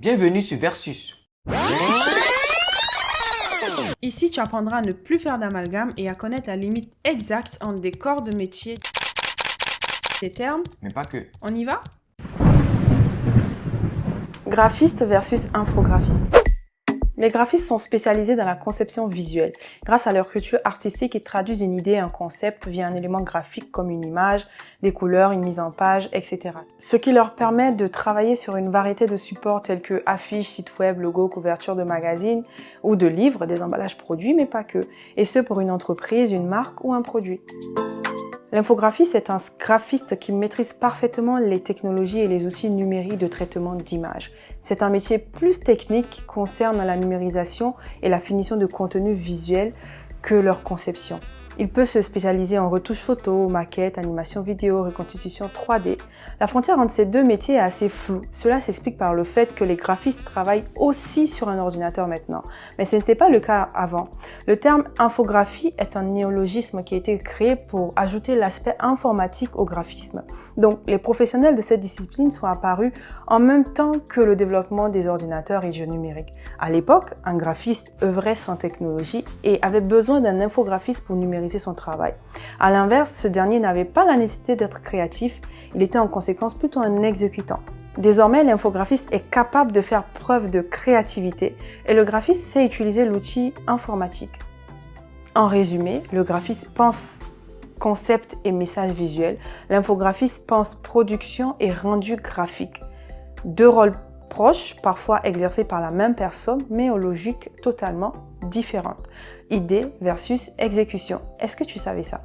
Bienvenue sur Versus. Ici, tu apprendras à ne plus faire d'amalgame et à connaître la limite exacte entre des corps de métier, des termes. Mais pas que. On y va? Graphiste versus infographiste. Les graphistes sont spécialisés dans la conception visuelle. Grâce à leur culture artistique, ils traduisent une idée, un concept via un élément graphique comme une image, des couleurs, une mise en page, etc. Ce qui leur permet de travailler sur une variété de supports tels que affiches, sites web, logos, couvertures de magazines ou de livres, des emballages produits, mais pas que. Et ce pour une entreprise, une marque ou un produit. L'infographiste est un graphiste qui maîtrise parfaitement les technologies et les outils numériques de traitement d'images. C'est un métier plus technique qui concerne la numérisation et la finition de contenus visuels que leur conception. Il peut se spécialiser en retouches photo, maquettes, animation vidéo, reconstitution 3D. La frontière entre ces deux métiers est assez floue. Cela s'explique par le fait que les graphistes travaillent aussi sur un ordinateur maintenant. Mais ce n'était pas le cas avant. Le terme infographie est un néologisme qui a été créé pour ajouter l'aspect informatique au graphisme. Donc, les professionnels de cette discipline sont apparus en même temps que le développement des ordinateurs et du numérique. À l'époque, un graphiste œuvrait sans technologie et avait besoin d'un infographiste pour numériser son travail. À l'inverse, ce dernier n'avait pas la nécessité d'être créatif, il était en conséquence plutôt un exécutant. Désormais, l'infographiste est capable de faire preuve de créativité et le graphiste sait utiliser l'outil informatique. En résumé, le graphiste pense concept et message visuel, l'infographiste pense production et rendu graphique. Deux rôles proches, parfois exercés par la même personne, mais aux logiques totalement différentes. Idée versus exécution. Est-ce que tu savais ça?